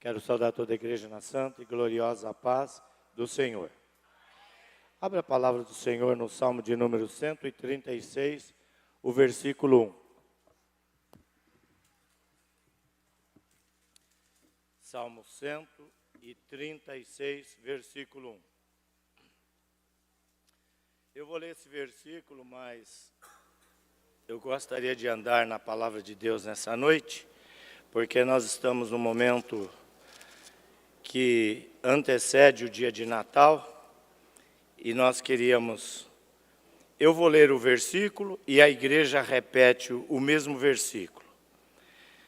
Quero saudar toda a igreja na santa e gloriosa paz do Senhor. Abra a palavra do Senhor no Salmo de número 136, o versículo 1. Salmo 136, versículo 1. Eu vou ler esse versículo, mas eu gostaria de andar na palavra de Deus nessa noite, porque nós estamos num momento que antecede o dia de Natal, e nós queríamos... Eu vou ler o versículo e a igreja repete o mesmo versículo.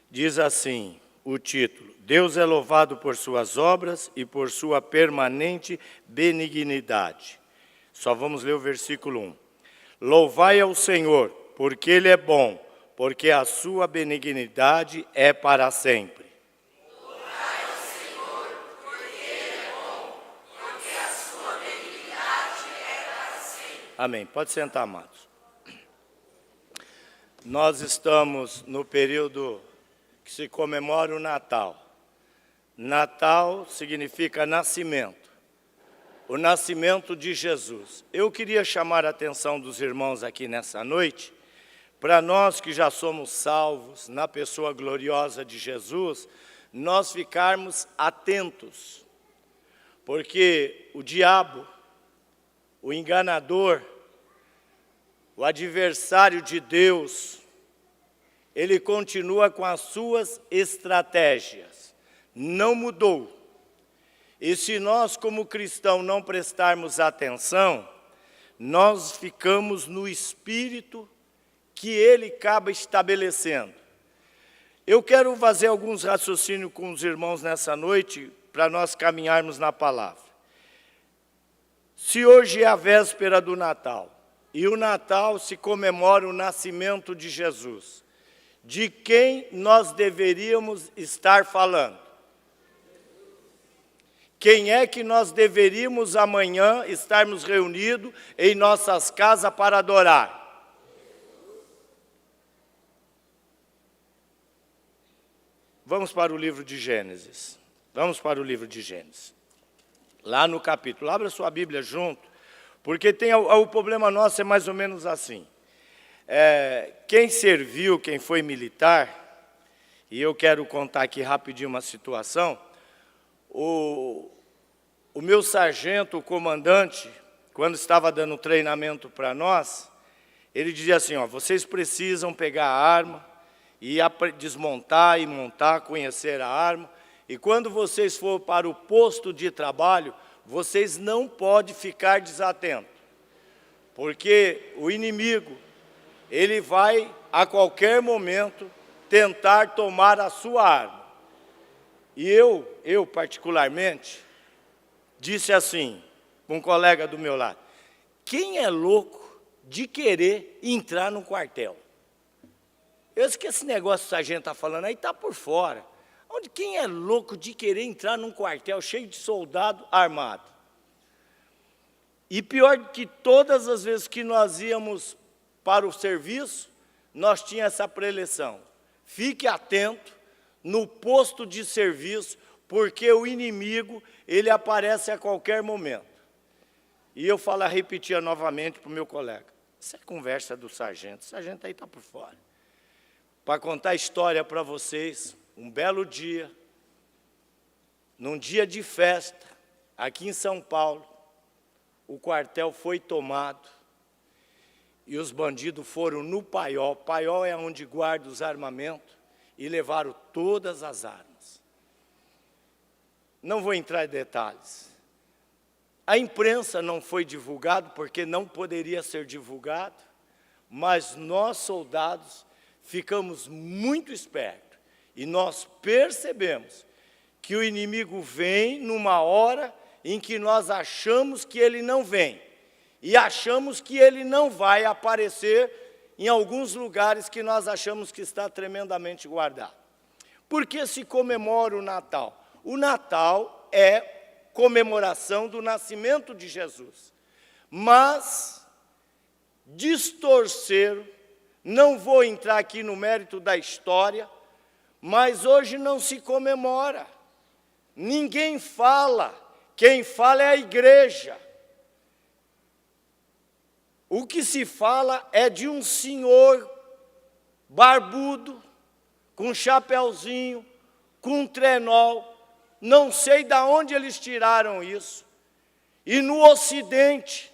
Diz assim, o título: Deus é louvado por suas obras e por sua permanente benignidade. Só vamos ler o versículo 1. Louvai ao Senhor, porque Ele é bom, porque a sua benignidade é para sempre. Louvai ao Senhor, porque Ele é bom, porque a sua benignidade é para sempre. Amém. Pode sentar, amados. Nós estamos no período que se comemora o Natal. Natal significa nascimento. O nascimento de Jesus. Eu queria chamar a atenção dos irmãos aqui nessa noite, para nós que já somos salvos na pessoa gloriosa de Jesus, nós ficarmos atentos, porque o diabo, o enganador, o adversário de Deus, ele continua com as suas estratégias, não mudou. E se nós, como cristãos, não prestarmos atenção, nós ficamos no espírito que ele acaba estabelecendo. Eu quero fazer alguns raciocínios com os irmãos nessa noite, para nós caminharmos na palavra. Se hoje é a véspera do Natal, e o Natal se comemora o nascimento de Jesus, de quem nós deveríamos estar falando? Quem é que nós deveríamos amanhã estarmos reunidos em nossas casas para adorar? Vamos para o livro de Gênesis. Vamos para o livro de Gênesis. Lá no capítulo. Abra sua Bíblia junto, porque o problema nosso é mais ou menos assim. Quem serviu, quem foi militar, e eu quero contar aqui rapidinho uma situação. O meu sargento, o comandante, quando estava dando treinamento para nós, ele dizia assim, ó, vocês precisam pegar a arma e desmontar e montar, conhecer a arma, e quando vocês for para o posto de trabalho, vocês não podem ficar desatentos, porque o inimigo, ele vai a qualquer momento tentar tomar a sua arma. E eu particularmente, disse assim, um colega do meu lado, quem é louco de querer entrar no quartel? Eu disse que esse negócio que o sargento está falando aí está por fora. Quem é louco de querer entrar num quartel cheio de soldado armado? E pior que todas as vezes que nós íamos para o serviço, nós tínhamos essa preleção. Fique atento no posto de serviço, porque o inimigo, ele aparece a qualquer momento. E eu repetia novamente para o meu colega, essa é conversa do sargento, o sargento aí está por fora. Para contar a história para vocês, um belo dia, num dia de festa, aqui em São Paulo, o quartel foi tomado, e os bandidos foram no paiol. Paiol é onde guarda os armamentos, e levaram todas as armas. Não vou entrar em detalhes. A imprensa não foi divulgado, porque não poderia ser divulgado, mas nós, soldados, ficamos muito espertos, e nós percebemos que o inimigo vem numa hora em que nós achamos que ele não vem, e achamos que ele não vai aparecer em alguns lugares que nós achamos que está tremendamente guardado. Por que se comemora o Natal? O Natal é comemoração do nascimento de Jesus. Mas distorceram, não vou entrar aqui no mérito da história, mas hoje não se comemora. ninguém fala, quem fala é a igreja. O que se fala é de um senhor barbudo, com um chapeuzinho, com um trenó, não sei de onde eles tiraram isso. E no Ocidente,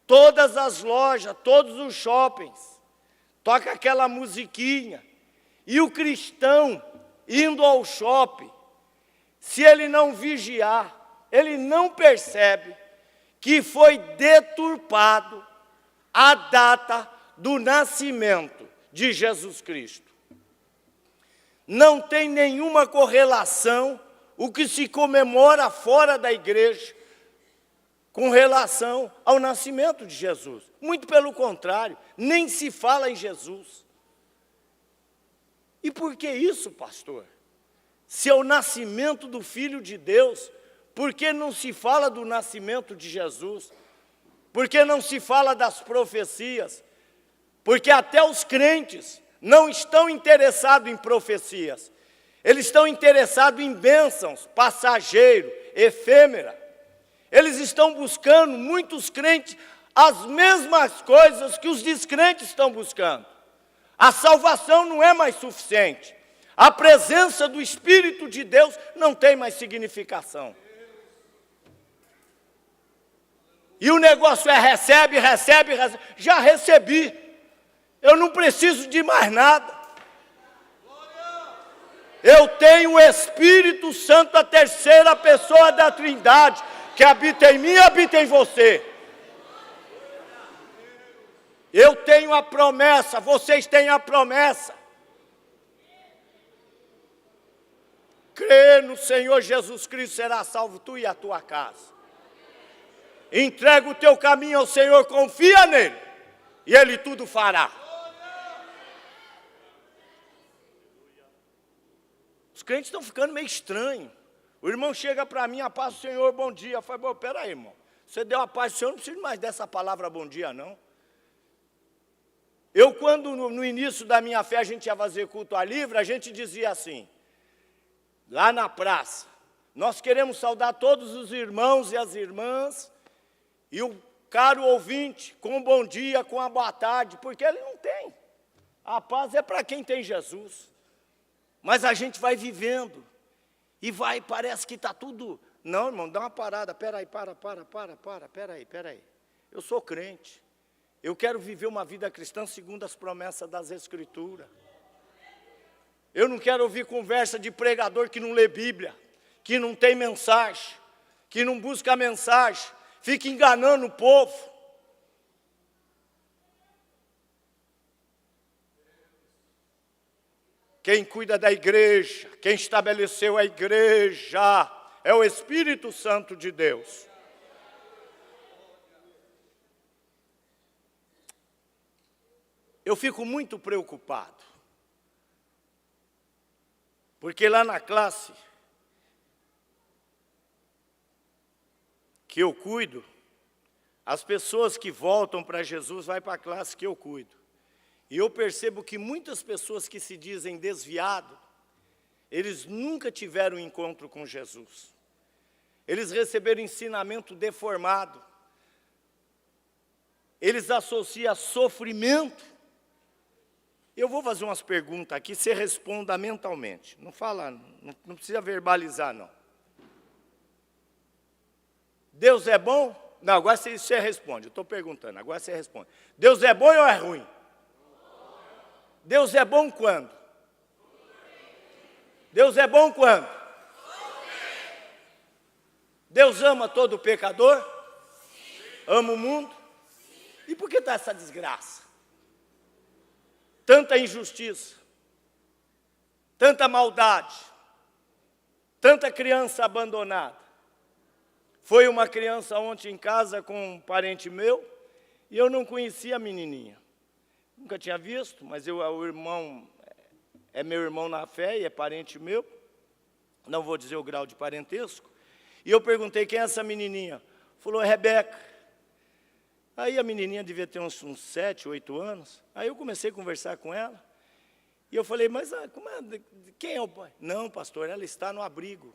todas as lojas, todos os shoppings, toca aquela musiquinha. E o cristão, indo ao shopping, se ele não vigiar, ele não percebe que foi deturpado a data do nascimento de Jesus Cristo. Não tem nenhuma correlação o que se comemora fora da igreja com relação ao nascimento de Jesus. Muito pelo contrário, nem se fala em Jesus. E por que isso, pastor? Se é o nascimento do Filho de Deus, por que não se fala do nascimento de Jesus? Por que não se fala das profecias? Porque até os crentes não estão interessados em profecias. Eles estão interessados em bênçãos, passageiro, efêmera. Eles estão buscando, muitos crentes, as mesmas coisas que os descrentes estão buscando. A salvação não é mais suficiente. A presença do Espírito de Deus não tem mais significação. E o negócio é recebe, recebe, recebe. Já recebi. Eu não preciso de mais nada. Eu tenho o Espírito Santo, a terceira pessoa da Trindade, que habita em mim e habita em você. Eu tenho a promessa, vocês têm a promessa. Crê no Senhor Jesus Cristo, será salvo tu e a tua casa. Entrega o teu caminho ao Senhor, confia nele, e Ele tudo fará. Os crentes estão ficando meio estranhos. O irmão chega para mim, a paz do Senhor, bom dia. Eu falo, peraí, irmão, você deu a paz do Senhor, não preciso mais dessa palavra bom dia, não. Eu, quando no início da minha fé a gente ia fazer culto a livre, a gente dizia assim, lá na praça, nós queremos saudar todos os irmãos e as irmãs, e o caro ouvinte, com um bom dia, com uma boa tarde, porque ele não tem. A paz é para quem tem Jesus. Mas a gente vai vivendo, e vai, parece que está tudo... Não, irmão, dá uma parada, peraí, peraí. Eu sou crente. Eu quero viver uma vida cristã segundo as promessas das Escrituras. Eu não quero ouvir conversa de pregador que não lê Bíblia, que não tem mensagem, que não busca mensagem, fica enganando o povo. Quem cuida da igreja, quem estabeleceu a igreja, é o Espírito Santo de Deus. Eu fico muito preocupado, porque lá na classe que eu cuido, as pessoas que voltam para Jesus vão para a classe que eu cuido. E eu percebo que muitas pessoas que se dizem desviados, eles nunca tiveram encontro com Jesus. Eles receberam ensinamento deformado. Eles associam sofrimento. Eu vou fazer umas perguntas aqui, você responda mentalmente. Não fala, não precisa verbalizar, não. Deus é bom? Não, agora você responde. Eu estou perguntando, agora você responde. Deus é bom ou é ruim? Deus é bom quando? Deus é bom quando? Deus ama todo pecador? Ama o mundo? E por que está essa desgraça? Tanta injustiça, tanta maldade, tanta criança abandonada. Foi uma criança ontem em casa com um parente meu, e eu não conhecia a menininha. Nunca tinha visto, mas o irmão é meu irmão na fé e é parente meu. Não vou dizer o grau de parentesco. E eu perguntei, quem é essa menininha? Falou, é Rebeca. Aí a menininha devia ter uns 7, 8 anos. Aí eu comecei a conversar com ela. E eu falei, mas quem é o pai? Não, pastor, ela está no abrigo.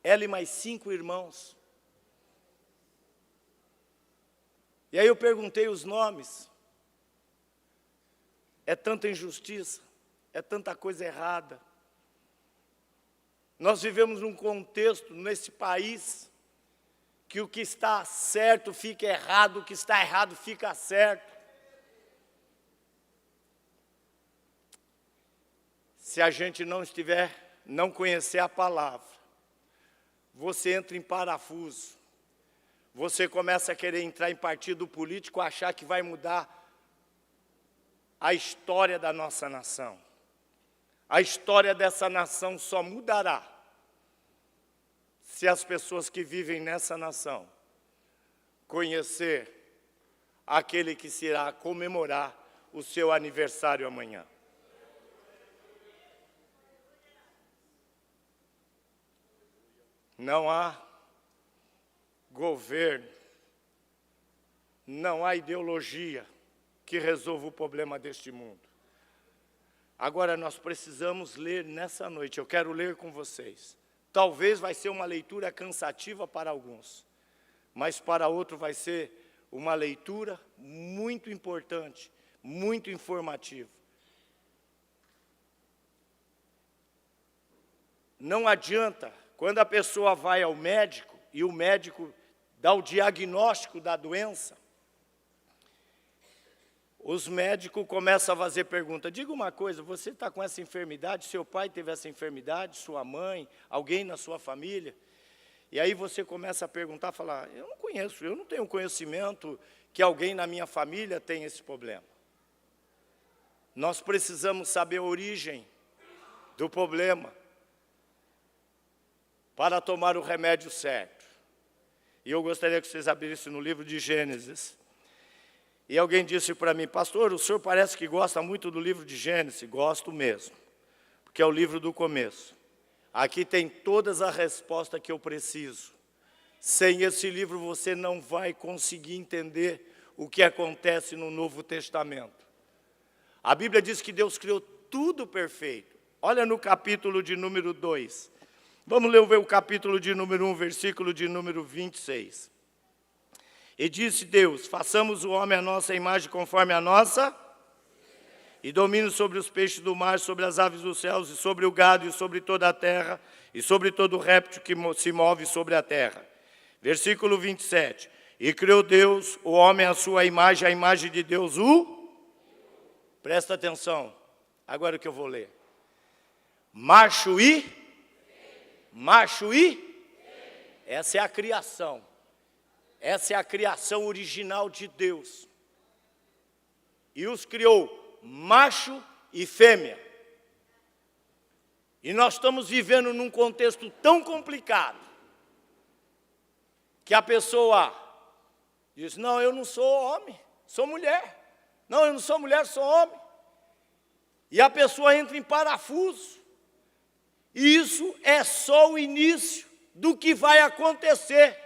ela e mais 5 irmãos. E aí eu perguntei os nomes. É tanta injustiça, é tanta coisa errada. Nós vivemos num contexto, nesse país, que o que está certo fica errado, o que está errado fica certo. Se a gente não conhecer a palavra, você entra em parafuso. Você começa a querer entrar em partido político, achar que vai mudar a história da nossa nação. A história dessa nação só mudará se as pessoas que vivem nessa nação conhecer aquele que se irá comemorar o seu aniversário amanhã. Não há governo, não há ideologia que resolva o problema deste mundo. Agora nós precisamos ler nessa noite, eu quero ler com vocês. Talvez vai ser uma leitura cansativa para alguns, mas para outros vai ser uma leitura muito importante, muito informativa. Não adianta, quando a pessoa vai ao médico, e o médico dá o diagnóstico da doença, os médicos começam a fazer pergunta. Diga uma coisa, você está com essa enfermidade? Seu pai teve essa enfermidade? Sua mãe? Alguém na sua família? E aí você começa a perguntar, falar, eu não conheço, eu não tenho conhecimento que alguém na minha família tem esse problema. Nós precisamos saber a origem do problema para tomar o remédio certo. E eu gostaria que vocês abrissem no livro de Gênesis. E alguém disse para mim, pastor, o senhor parece que gosta muito do livro de Gênesis. Gosto mesmo, porque é o livro do começo. Aqui tem todas as respostas que eu preciso. Sem esse livro você não vai conseguir entender o que acontece no Novo Testamento. A Bíblia diz que Deus criou tudo perfeito. Olha no capítulo de número 2. Vamos ler o capítulo de número 1, versículo de número 26. E disse Deus, façamos o homem à nossa imagem conforme a nossa, e domine sobre os peixes do mar, sobre as aves dos céus, e sobre o gado, e sobre toda a terra, e sobre todo réptil que se move sobre a terra. Versículo 27. E criou Deus o homem à sua imagem, a imagem de Deus Presta atenção, agora o que eu vou ler. Macho e? Essa é a criação. Essa é a criação original de Deus. E os criou macho e fêmea. E nós estamos vivendo num contexto tão complicado que a pessoa diz, não, eu não sou homem, sou mulher. Não, eu não sou mulher, sou homem. E a pessoa entra em parafuso. E isso é só o início do que vai acontecer.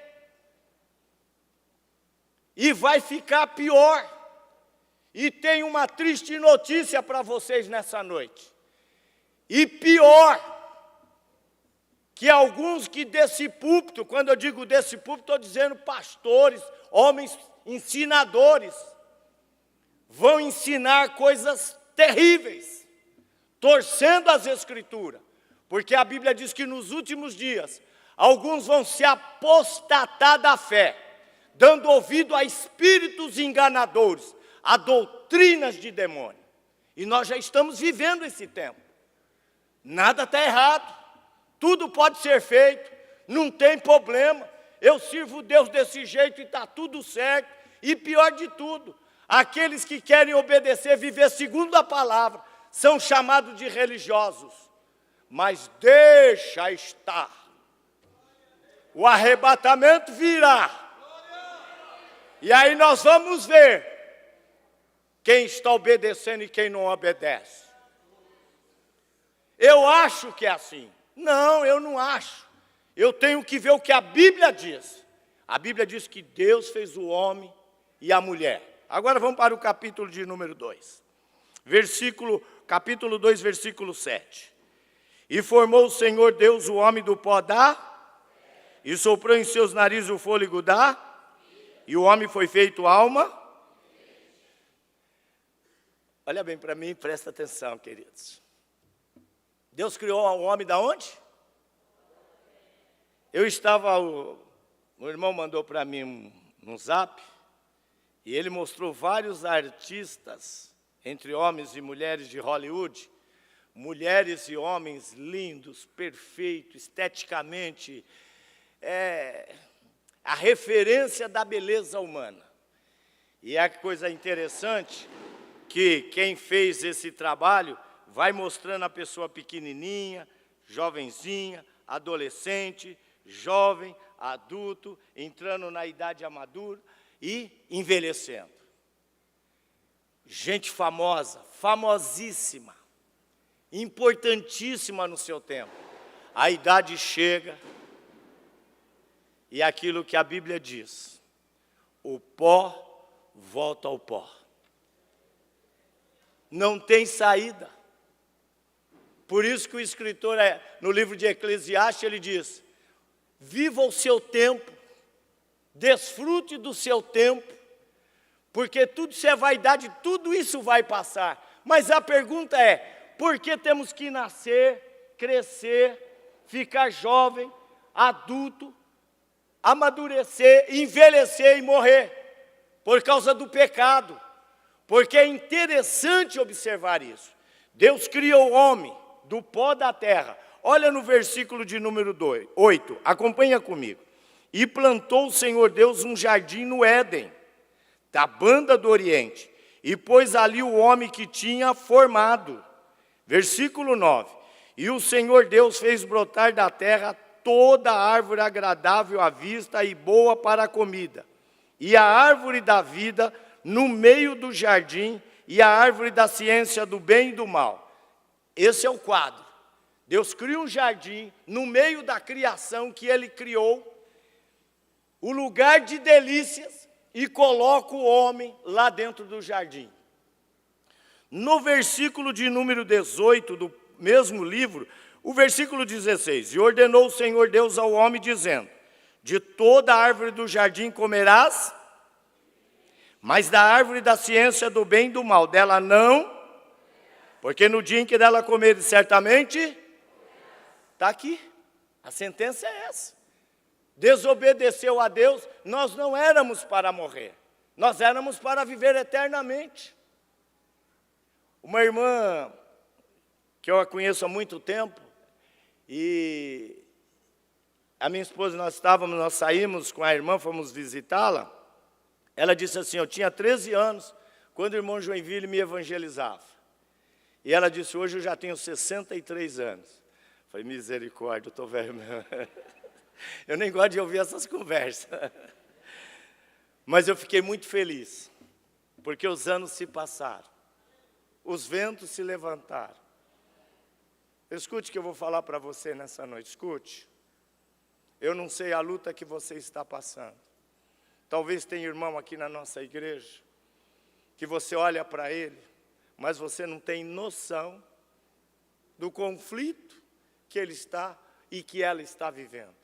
E vai ficar pior. E tem uma triste notícia para vocês nessa noite. E pior, que alguns que desse púlpito, quando eu digo desse púlpito, estou dizendo pastores, homens ensinadores, vão ensinar coisas terríveis, torcendo as Escrituras. Porque a Bíblia diz que nos últimos dias, alguns vão se apostatar da fé, dando ouvido a espíritos enganadores, a doutrinas de demônio. E nós já estamos vivendo esse tempo. Nada está errado, tudo pode ser feito, não tem problema. Eu sirvo Deus desse jeito e está tudo certo. E pior de tudo, aqueles que querem obedecer, viver segundo a palavra, são chamados de religiosos. Mas deixa estar. O arrebatamento virá. E aí nós vamos ver quem está obedecendo e quem não obedece. Eu acho que é assim. Não, eu não acho. Eu tenho que ver o que a Bíblia diz. A Bíblia diz que Deus fez o homem e a mulher. Agora vamos para o capítulo de número 2. Capítulo 2, versículo 7. E formou o Senhor Deus o homem do pó da... e soprou em seus narizes o fôlego da, e o homem foi feito alma. Olha bem para mim e presta atenção, queridos. Deus criou o homem da onde? Eu estava, o irmão mandou para mim um zap, e ele mostrou vários artistas, entre homens e mulheres de Hollywood, mulheres e homens lindos, perfeitos, esteticamente, a referência da beleza humana. E a coisa interessante que quem fez esse trabalho vai mostrando a pessoa pequenininha, jovenzinha, adolescente, jovem, adulto, entrando na idade madura e envelhecendo. Gente famosa, famosíssima, importantíssima no seu tempo. A idade chega e aquilo que a Bíblia diz, o pó volta ao pó. Não tem saída. Por isso que o escritor, no livro de Eclesiastes, ele diz, viva o seu tempo, desfrute do seu tempo, porque tudo isso é vaidade, tudo isso vai passar. Mas a pergunta é, por que temos que nascer, crescer, ficar jovem, adulto, amadurecer, envelhecer e morrer? Por causa do pecado. Porque é interessante observar isso. Deus criou o homem do pó da terra. Olha no versículo de número 8, acompanha comigo. E plantou o Senhor Deus um jardim no Éden, da banda do Oriente, e pôs ali o homem que tinha formado. Versículo 9. E o Senhor Deus fez brotar da terra toda árvore agradável à vista e boa para a comida, e a árvore da vida no meio do jardim, e a árvore da ciência do bem e do mal. Esse é o quadro. Deus cria um jardim, no meio da criação que Ele criou, o lugar de delícias, e coloca o homem lá dentro do jardim. No versículo de número 18 do mesmo livro, o versículo 16, e ordenou o Senhor Deus ao homem, dizendo, de toda a árvore do jardim comerás, mas da árvore da ciência do bem e do mal, dela não, porque no dia em que dela comeres, certamente, está aqui, a sentença é essa. Desobedeceu a Deus, nós não éramos para morrer, nós éramos para viver eternamente. Uma irmã, que eu a conheço há muito tempo, e a minha esposa, nós saímos com a irmã, fomos visitá-la. Ela disse assim, eu tinha 13 anos, quando o irmão Joinville me evangelizava. E ela disse, hoje eu já tenho 63 anos. Eu falei, misericórdia, eu estou velho mesmo. Eu nem gosto de ouvir essas conversas. Mas eu fiquei muito feliz, porque os anos se passaram, os ventos se levantaram. Escute o que eu vou falar para você nessa noite, escute. Eu não sei a luta que você está passando. Talvez tenha irmão aqui na nossa igreja, que você olha para ele, mas você não tem noção do conflito que ele está e que ela está vivendo.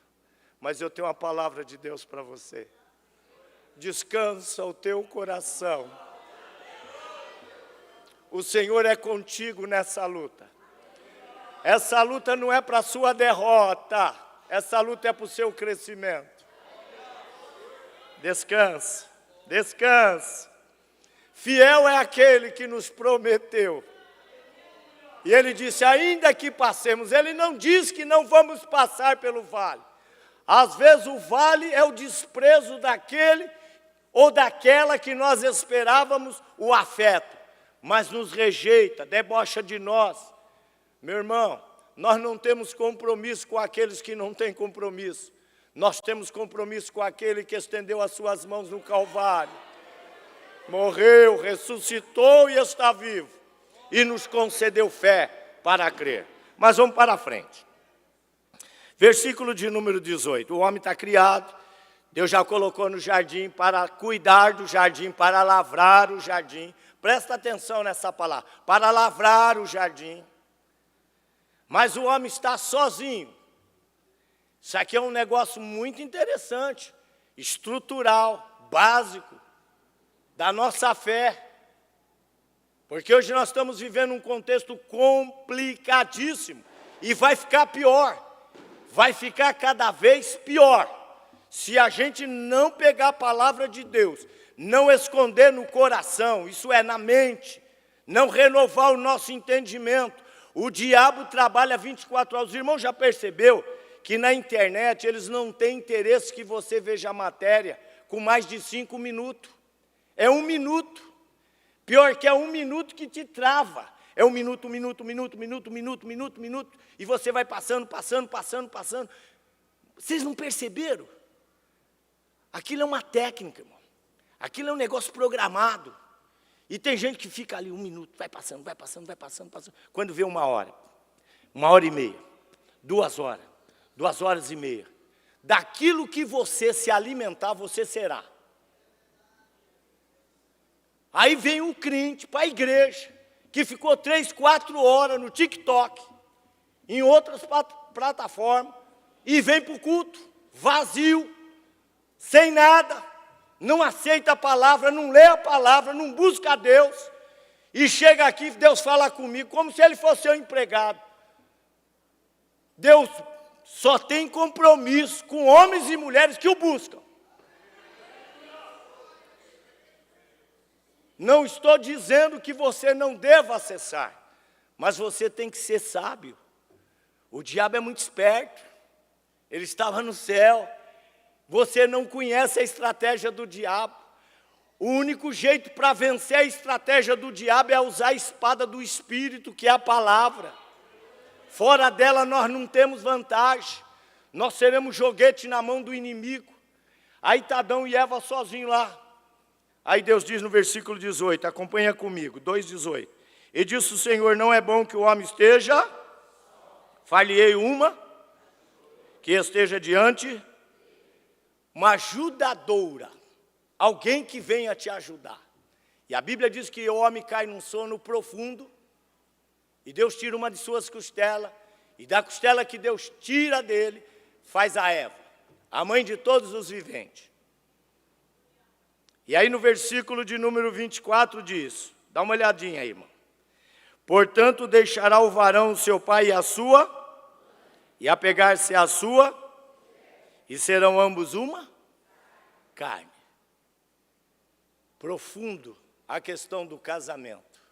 Mas eu tenho uma palavra de Deus para você. Descansa o teu coração. O Senhor é contigo nessa luta. Essa luta não é para a sua derrota, essa luta é para o seu crescimento. Descansa, descansa. Fiel é aquele que nos prometeu. E ele disse, ainda que passemos, ele não diz que não vamos passar pelo vale. Às vezes o vale é o desprezo daquele ou daquela que nós esperávamos o afeto, mas nos rejeita, debocha de nós. Meu irmão, nós não temos compromisso com aqueles que não têm compromisso. Nós temos compromisso com aquele que estendeu as suas mãos no Calvário. Morreu, ressuscitou e está vivo. E nos concedeu fé para crer. Mas vamos para a frente. Versículo de número 18. O homem está criado. Deus já colocou no jardim para cuidar do jardim, para lavrar o jardim. Presta atenção nessa palavra. Para lavrar o jardim. Mas o homem está sozinho. Isso aqui é um negócio muito interessante, estrutural, básico, da nossa fé. Porque hoje nós estamos vivendo um contexto complicadíssimo e vai ficar pior, vai ficar cada vez pior. Se a gente não pegar a palavra de Deus, não esconder no coração, isso é, na mente, não renovar o nosso entendimento, o diabo trabalha 24 horas. Os irmãos já percebeu que na internet eles não têm interesse que você veja a matéria com mais de 5 minutos. É 1 minuto. Pior que é 1 minuto que te trava. É 1 minuto, 1 minuto, 1 minuto, 1 minuto, 1 minuto, 1 minuto, 1 minuto, e você vai passando. Vocês não perceberam? Aquilo é uma técnica, irmão. Aquilo é um negócio programado. E tem gente que fica ali 1 minuto, vai passando. Quando vê 1 hora, 1h30, 2 horas, 2h30. Daquilo que você se alimentar, você será. Aí vem um crente para a igreja, que ficou 3, 4 horas no TikTok, em outras plataformas, e vem para o culto, vazio, sem nada, não aceita a palavra, não lê a palavra, não busca a Deus, e chega aqui, Deus fala comigo, como se ele fosse seu empregado. Deus só tem compromisso com homens e mulheres que o buscam. Não estou dizendo que você não deva acessar, mas você tem que ser sábio. O diabo é muito esperto, ele estava no céu, você não conhece a estratégia do diabo. O único jeito para vencer a estratégia do diabo é usar a espada do Espírito, que é a palavra. Fora dela nós não temos vantagem, nós seremos joguete na mão do inimigo. Aí está Adão e Eva sozinhos lá. Aí Deus diz no versículo 18, acompanha comigo, 2,18. E disse o Senhor, não é bom que o homem esteja, far-lhe-ei uma, que esteja diante, uma ajudadora, alguém que venha te ajudar. E a Bíblia diz que o homem cai num sono profundo, e Deus tira uma de suas costelas, e da costela que Deus tira dele, faz a Eva, a mãe de todos os viventes. E aí no versículo de número 24 diz, dá uma olhadinha aí, irmão. Portanto, deixará o varão seu pai e a sua, e apegar-se à sua, e serão ambos uma carne. Profundo a questão do casamento.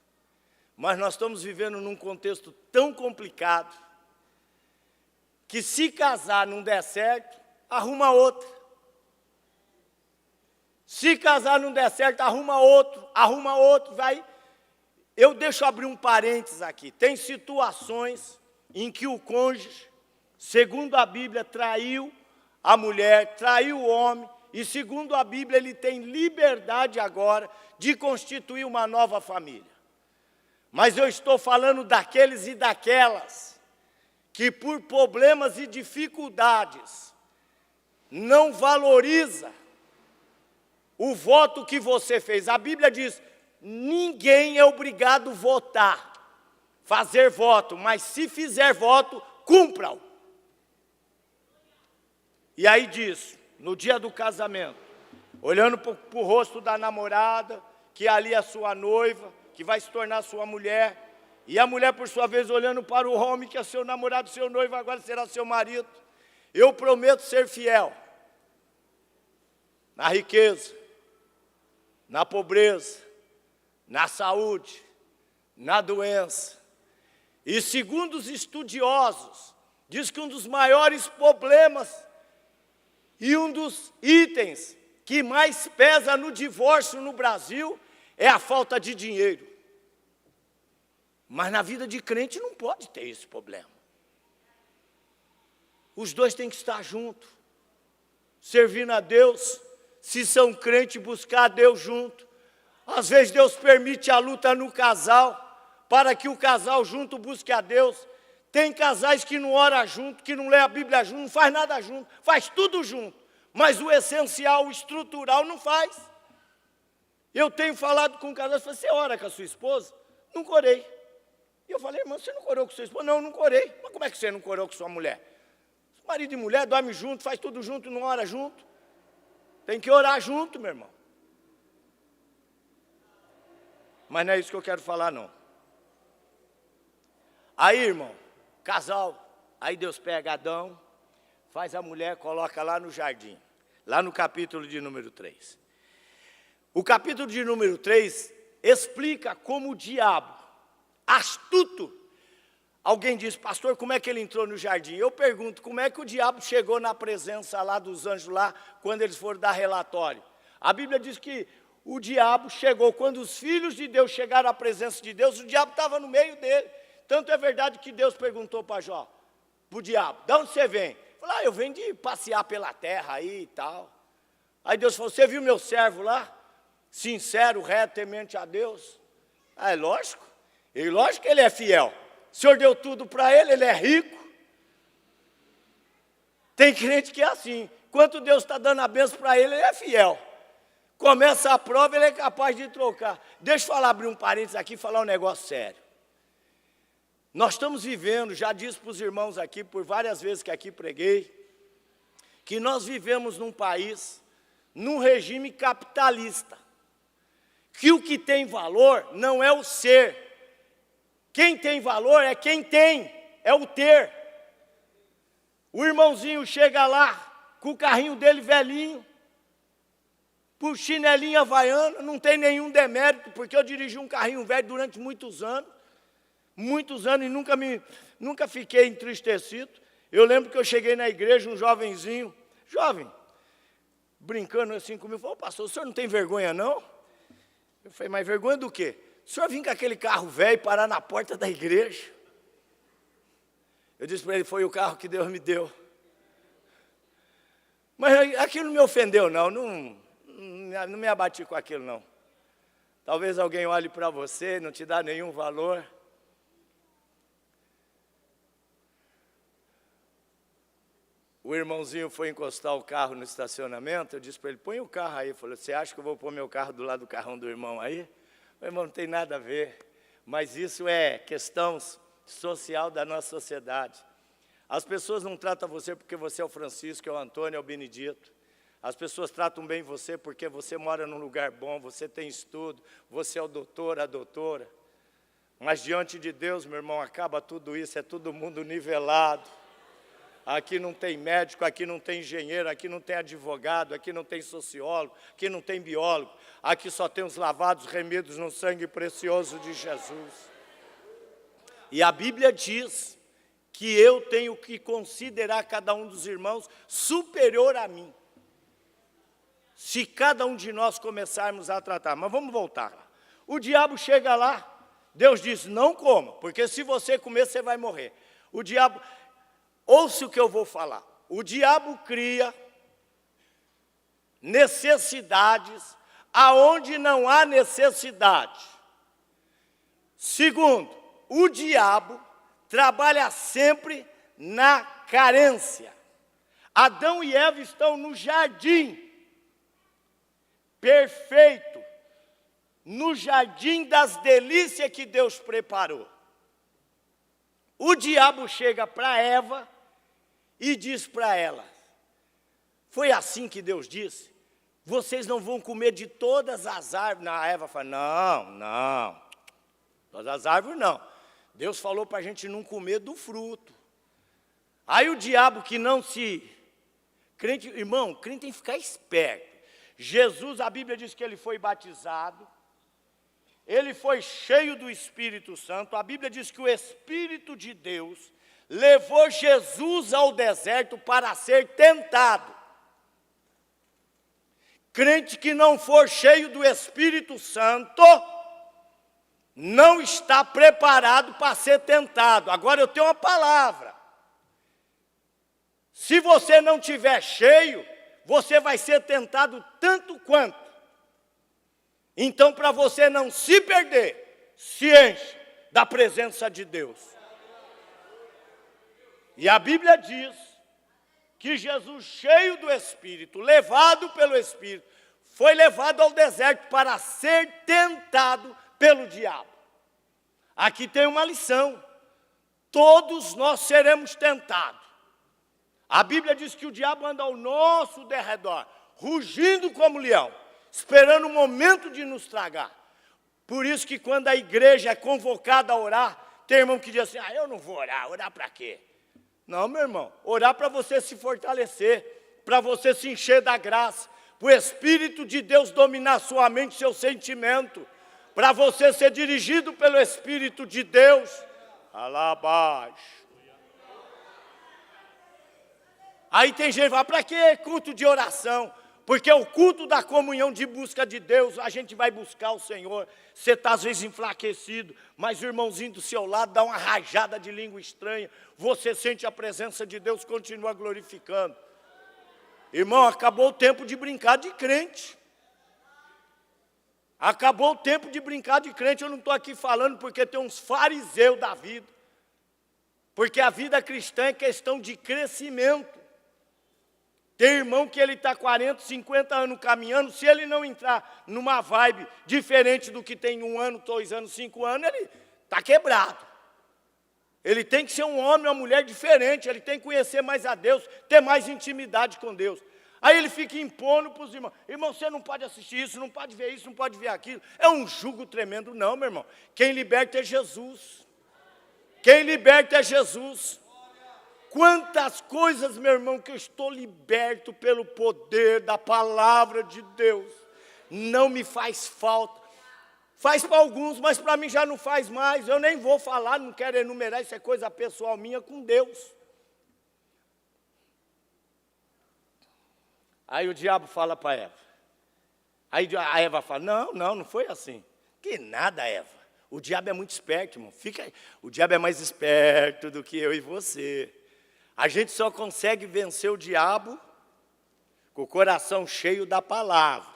Mas nós estamos vivendo num contexto tão complicado, que se casar não der certo, arruma outra. Se casar não der certo, arruma outro, vai. Eu deixo abrir um parênteses aqui. Tem situações em que o cônjuge, segundo a Bíblia, traiu a mulher, traiu o homem, e segundo a Bíblia, ele tem liberdade agora de constituir uma nova família. Mas eu estou falando daqueles e daquelas que por problemas e dificuldades não valoriza o voto que você fez. A Bíblia diz, ninguém é obrigado a votar, fazer voto, mas se fizer voto, cumpra-o. E aí diz, no dia do casamento, olhando para o rosto da namorada, que ali é a sua noiva, que vai se tornar sua mulher, e a mulher, por sua vez, olhando para o homem, que é seu namorado, seu noivo, agora será seu marido. Eu prometo ser fiel na riqueza, na pobreza, na saúde, na doença. E segundo os estudiosos, diz que um dos maiores problemas e um dos itens que mais pesa no divórcio no Brasil é a falta de dinheiro. Mas na vida de crente não pode ter esse problema. Os dois têm que estar juntos, servindo a Deus. Se são crentes, buscar a Deus junto. Às vezes Deus permite a luta no casal, para que o casal junto busque a Deus. Tem casais que não oram junto, que não lê a Bíblia junto, não faz nada junto, faz tudo junto. Mas o essencial, o estrutural, não faz. Eu tenho falado com casais, falei, você ora com a sua esposa? Não corei. E eu falei, irmão, você não corou com sua esposa? Não, não corei. Mas como é que você não corou com sua mulher? Marido e mulher dormem junto, faz tudo junto, não ora junto. Tem que orar junto, meu irmão. Mas não é isso que eu quero falar, não. Aí, irmão, casal, aí Deus pega Adão, faz a mulher, coloca lá no jardim, lá no capítulo de número 3. O capítulo de número 3 explica como o diabo, astuto, alguém diz, pastor, como é que ele entrou no jardim? Eu pergunto, como é que o diabo chegou na presença lá dos anjos lá, quando eles foram dar relatório? A Bíblia diz que o diabo chegou, quando os filhos de Deus chegaram à presença de Deus, o diabo estava no meio dele. Tanto é verdade que Deus perguntou para Jó, para o diabo, de onde você vem? Ele falou, eu venho de passear pela terra aí e tal. Aí Deus falou, você viu meu servo lá? Sincero, reto, temente a Deus. É lógico. E lógico que ele é fiel. O Senhor deu tudo para ele, ele é rico. Tem crente que é assim. Enquanto Deus está dando a bênção para ele, ele é fiel. Começa a prova, ele é capaz de trocar. Deixa eu abrir um parênteses aqui e falar um negócio sério. Nós estamos vivendo, já disse para os irmãos aqui, por várias vezes que aqui preguei, que nós vivemos num país, num regime capitalista, que o que tem valor não é o ser. Quem tem valor é quem tem, é o ter. O irmãozinho chega lá, com o carrinho dele velhinho, por chinelinho havaiano, não tem nenhum demérito, porque eu dirigi um carrinho velho durante muitos anos e nunca fiquei entristecido. Eu lembro que eu cheguei na igreja, um jovenzinho, jovem, brincando assim comigo, falou, pastor, o senhor não tem vergonha não? Eu falei, mas vergonha do quê? O senhor vinha com aquele carro velho parar na porta da igreja? Eu disse para ele, foi o carro que Deus me deu. Mas aquilo não me ofendeu não me abati com aquilo não. Talvez alguém olhe para você, não te dá nenhum valor. O irmãozinho foi encostar o carro no estacionamento, eu disse para ele, põe o carro aí. Ele falou, você acha que eu vou pôr meu carro do lado do carrão do irmão aí? Meu irmão, não tem nada a ver, mas isso é questão social da nossa sociedade. As pessoas não tratam você porque você é o Francisco, é o Antônio, é o Benedito. As pessoas tratam bem você porque você mora num lugar bom, você tem estudo, você é o doutor, a doutora. Mas diante de Deus, meu irmão, acaba tudo isso, é todo mundo nivelado. Aqui não tem médico, aqui não tem engenheiro, aqui não tem advogado, aqui não tem sociólogo, aqui não tem biólogo. Aqui só tem os lavados remidos no sangue precioso de Jesus. E a Bíblia diz que eu tenho que considerar cada um dos irmãos superior a mim. Se cada um de nós começarmos a tratar. Mas vamos voltar lá. O diabo chega lá, Deus diz, não coma, porque se você comer, você vai morrer. O diabo... Ouça o que eu vou falar. O diabo cria necessidades aonde não há necessidade. Segundo, o diabo trabalha sempre na carência. Adão e Eva estão no jardim perfeito, no jardim das delícias que Deus preparou. O diabo chega para Eva e diz para ela, foi assim que Deus disse? Vocês não vão comer de todas as árvores. A Eva fala, não, todas as árvores não. Deus falou para a gente não comer do fruto. Aí o diabo que não se... Crente, irmão, crente tem que ficar esperto. Jesus, a Bíblia diz que ele foi batizado, ele foi cheio do Espírito Santo. A Bíblia diz que o Espírito de Deus levou Jesus ao deserto para ser tentado. Crente que não for cheio do Espírito Santo, não está preparado para ser tentado. Agora eu tenho uma palavra. Se você não tiver cheio, você vai ser tentado tanto quanto. Então, para você não se perder, se enche da presença de Deus. E a Bíblia diz que Jesus, cheio do Espírito, levado pelo Espírito, foi levado ao deserto para ser tentado pelo diabo. Aqui tem uma lição. Todos nós seremos tentados. A Bíblia diz que o diabo anda ao nosso derredor, rugindo como leão, esperando o momento de nos tragar. Por isso que quando a igreja é convocada a orar, tem irmão que diz assim, eu não vou orar para quê? Não, meu irmão, orar para você se fortalecer, para você se encher da graça, para o Espírito de Deus dominar sua mente, seu sentimento, para você ser dirigido pelo Espírito de Deus. Lá abaixo. Aí tem gente que fala, para que culto de oração? Porque o culto da comunhão de busca de Deus, a gente vai buscar o Senhor. Você está às vezes enfraquecido, mas o irmãozinho do seu lado dá uma rajada de língua estranha. Você sente a presença de Deus, continua glorificando. Irmão, acabou o tempo de brincar de crente. Acabou o tempo de brincar de crente. Eu não estou aqui falando porque tem uns fariseus da vida. Porque a vida cristã é questão de crescimento. Tem irmão que ele está 40, 50 anos caminhando, se ele não entrar numa vibe diferente do que tem 1 ano, 2 anos, 5 anos, ele está quebrado. Ele tem que ser um homem, uma mulher diferente, ele tem que conhecer mais a Deus, ter mais intimidade com Deus. Aí ele fica impondo para os irmãos, irmão, você não pode assistir isso, não pode ver isso, não pode ver aquilo. É um jugo tremendo, não, meu irmão. Quem liberta é Jesus. Quem liberta é Jesus. Quantas coisas, meu irmão, que eu estou liberto pelo poder da palavra de Deus. Não me faz falta. Faz para alguns, mas para mim já não faz mais. Eu nem vou falar, não quero enumerar, isso é coisa pessoal minha com Deus. Aí o diabo fala para Eva. Aí a Eva fala, não foi assim. Que nada, Eva. O diabo é muito esperto, irmão. O diabo é mais esperto do que eu e você. A gente só consegue vencer o diabo com o coração cheio da palavra.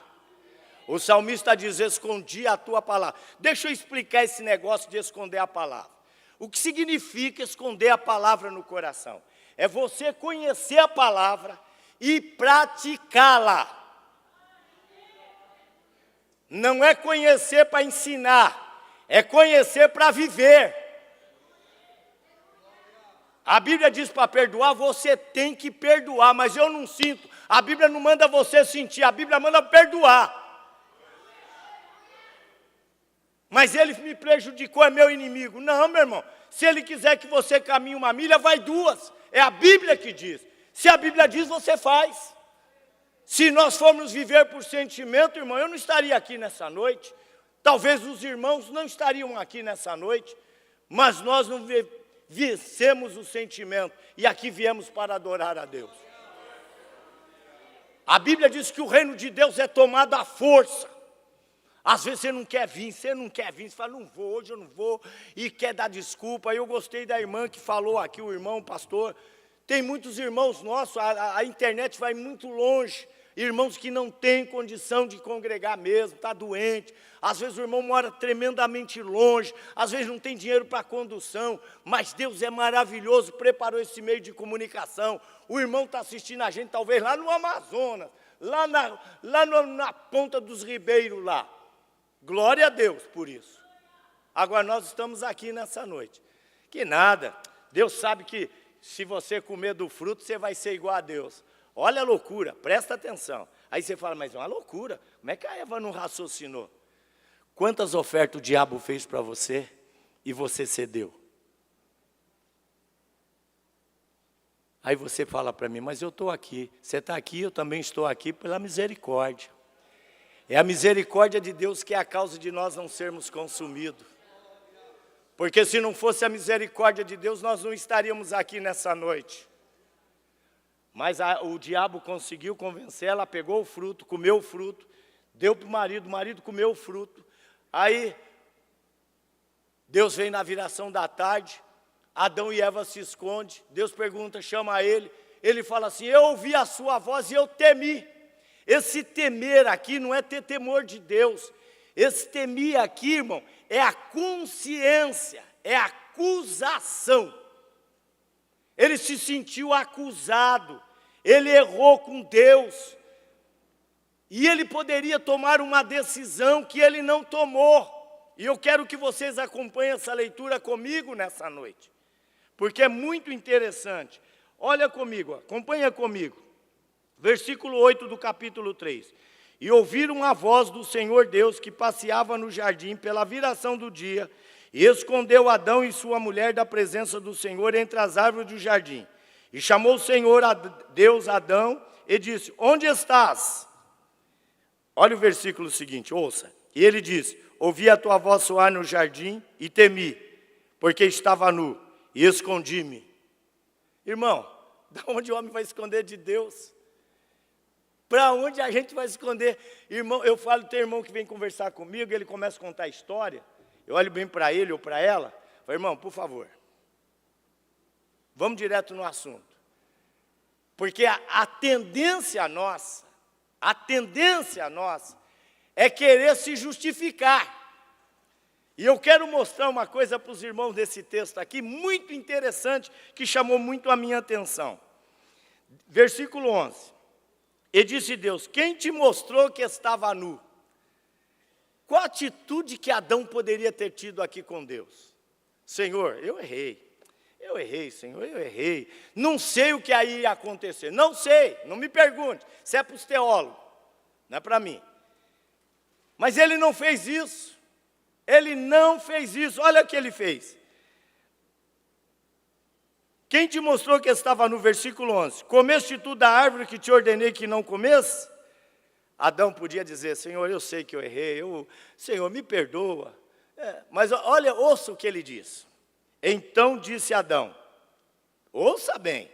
O salmista diz, escondi a tua palavra. Deixa eu explicar esse negócio de esconder a palavra. O que significa esconder a palavra no coração? É você conhecer a palavra e praticá-la. Não é conhecer para ensinar, é conhecer para viver. A Bíblia diz para perdoar, você tem que perdoar, mas eu não sinto. A Bíblia não manda você sentir, a Bíblia manda perdoar. Mas ele me prejudicou, é meu inimigo. Não, meu irmão, se ele quiser que você caminhe 1 milha, vai 2. É a Bíblia que diz. Se a Bíblia diz, você faz. Se nós formos viver por sentimento, irmão, eu não estaria aqui nessa noite. Talvez os irmãos não estariam aqui nessa noite, mas nós não vencemos o sentimento, e aqui viemos para adorar a Deus. A Bíblia diz que o reino de Deus é tomado à força. Às vezes você não quer vir, você fala, não vou, hoje eu não vou, e quer dar desculpa. Eu gostei da irmã que falou aqui, o irmão, o pastor. Tem muitos irmãos nossos, a internet vai muito longe, irmãos que não têm condição de congregar mesmo, está doente. Às vezes o irmão mora tremendamente longe, às vezes não tem dinheiro para condução, mas Deus é maravilhoso, preparou esse meio de comunicação. O irmão está assistindo a gente, talvez lá no Amazonas, lá na ponta dos ribeiros lá. Glória a Deus por isso. Agora nós estamos aqui nessa noite. Que nada, Deus sabe que se você comer do fruto, você vai ser igual a Deus. Olha a loucura, presta atenção. Aí você fala, mas é uma loucura, como é que a Eva não raciocinou? Quantas ofertas o diabo fez para você e você cedeu? Aí você fala para mim, mas eu estou aqui. Você está aqui, eu também estou aqui pela misericórdia. É a misericórdia de Deus que é a causa de nós não sermos consumidos. Porque se não fosse a misericórdia de Deus, nós não estaríamos aqui nessa noite. Mas o diabo conseguiu convencer, ela pegou o fruto, comeu o fruto, deu para o marido comeu o fruto. Aí, Deus vem na viração da tarde, Adão e Eva se escondem, Deus pergunta, chama ele fala assim, eu ouvi a sua voz e eu temi. Esse temer aqui não é ter temor de Deus, esse temer aqui, irmão, é a consciência, é a acusação. Ele se sentiu acusado, ele errou com Deus, e ele poderia tomar uma decisão que ele não tomou. E eu quero que vocês acompanhem essa leitura comigo nessa noite, porque é muito interessante. Olha comigo, acompanha comigo. Versículo 8 do capítulo 3. E ouviram a voz do Senhor Deus que passeava no jardim pela viração do dia, e escondeu Adão e sua mulher da presença do Senhor entre as árvores do jardim. E chamou o Senhor a Deus Adão e disse: onde estás? Olha o versículo seguinte, ouça. E ele disse: ouvi a tua voz soar no jardim e temi, porque estava nu, e escondi-me. Irmão, de onde o homem vai esconder de Deus? Para onde a gente vai esconder? Irmão, eu falo, tem irmão que vem conversar comigo, ele começa a contar a história, eu olho bem para ele ou para ela, falo, irmão, por favor, vamos direto no assunto. Porque a tendência nossa é querer se justificar. E eu quero mostrar uma coisa para os irmãos desse texto aqui, muito interessante, que chamou muito a minha atenção. Versículo 11. E disse Deus: quem te mostrou que estava nu? Qual a atitude que Adão poderia ter tido aqui com Deus? Senhor, eu errei, Senhor, eu errei. Não sei o que aí ia acontecer, não sei, não me pergunte. Isso é para os teólogos, não é para mim. Mas ele não fez isso, olha o que ele fez. Quem te mostrou que estava no versículo 11? Comeste tu da árvore que te ordenei que não comesse? Adão podia dizer: Senhor, eu sei que eu errei, Senhor, me perdoa. Mas olha, ouça o que ele diz. Então disse Adão, ouça bem.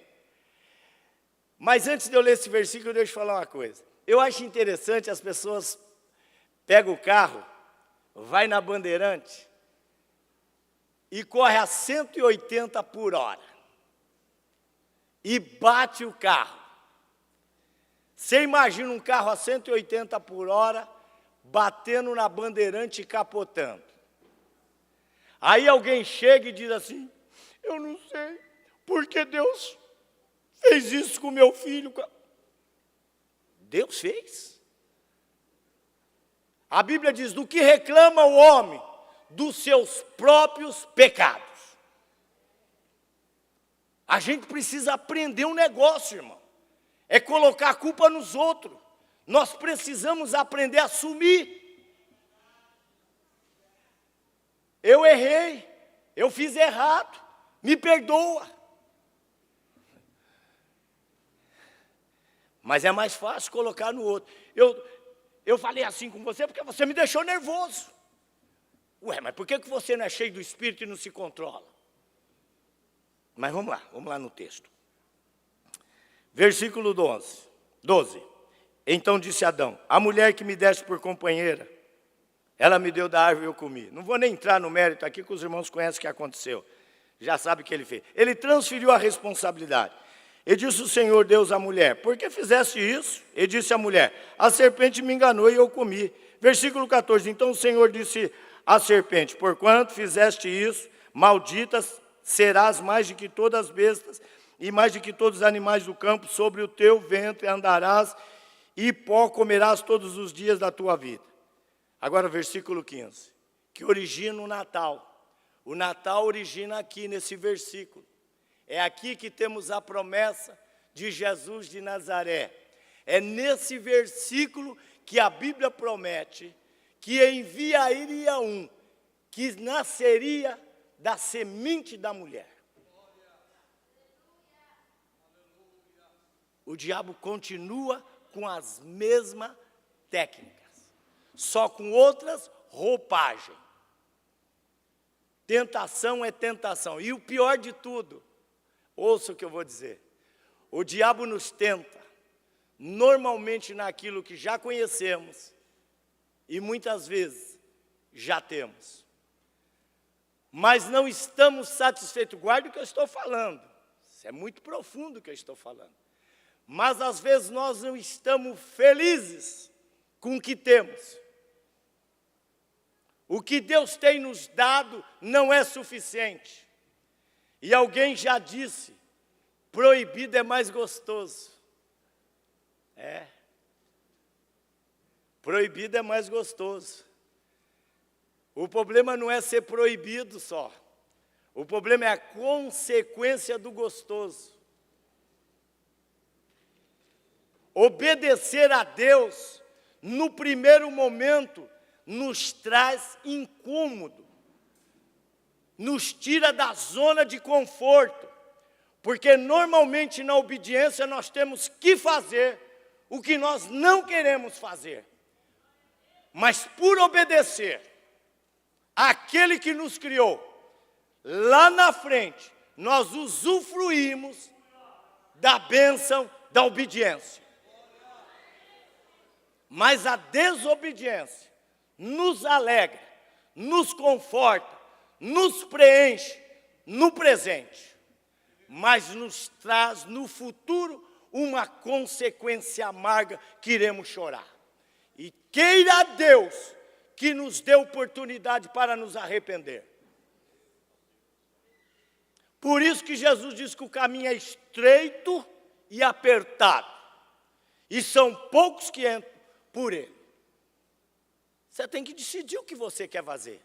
Mas antes de eu ler esse versículo, deixa eu falar uma coisa. Eu acho interessante, as pessoas pegam o carro, vai na Bandeirante e corre a 180 por hora. E bate o carro. Você imagina um carro a 180 por hora, batendo na Bandeirante e capotando. Aí alguém chega e diz assim: eu não sei, porque Deus fez isso com meu filho. Deus fez? A Bíblia diz: do que reclama o homem? Dos seus próprios pecados. A gente precisa aprender um negócio, irmão. É colocar a culpa nos outros. Nós precisamos aprender a assumir. Eu errei, eu fiz errado, me perdoa. Mas é mais fácil colocar no outro. Eu falei assim com você porque você me deixou nervoso. Ué, mas por que você não é cheio do Espírito e não se controla? Mas vamos lá no texto. Versículo 12. Então disse Adão: a mulher que me deste por companheira, ela me deu da árvore e eu comi. Não vou nem entrar no mérito aqui, que os irmãos conhecem o que aconteceu. Já sabe o que ele fez. Ele transferiu a responsabilidade. E disse o Senhor Deus à mulher: por que fizeste isso? E disse a mulher: a serpente me enganou e eu comi. Versículo 14. Então o Senhor disse à serpente: porquanto fizeste isso, malditas serás mais do que todas as bestas e mais do que todos os animais do campo, sobre o teu ventre andarás e pó comerás todos os dias da tua vida. Agora versículo 15, que origina o Natal. O Natal origina aqui nesse versículo. É aqui que temos a promessa de Jesus de Nazaré. É nesse versículo que a Bíblia promete que enviaria um que nasceria da semente da mulher. O diabo continua com as mesmas técnicas, só com outras roupagens. Tentação é tentação. E o pior de tudo, ouça o que eu vou dizer. O diabo nos tenta, normalmente naquilo que já conhecemos, e muitas vezes já temos. Mas não estamos satisfeitos. Guarde o que eu estou falando. Isso é muito profundo o que eu estou falando. Mas às vezes nós não estamos felizes com o que temos. O que Deus tem nos dado não é suficiente. E alguém já disse: proibido é mais gostoso. Proibido é mais gostoso. O problema não é ser proibido só. O problema é a consequência do gostoso. obedecer a Deus, no primeiro momento, nos traz incômodo, nos tira da zona de conforto, porque normalmente na obediência nós temos que fazer o que nós não queremos fazer. Mas por obedecer àquele que nos criou, lá na frente, nós usufruímos da bênção da obediência. Mas a desobediência nos alegra, nos conforta, nos preenche no presente, mas nos traz no futuro uma consequência amarga que iremos chorar. E queira Deus que nos dê oportunidade para nos arrepender. Por isso que Jesus diz que o caminho é estreito e apertado, e são poucos que entram por ele. Você tem que decidir o que você quer fazer.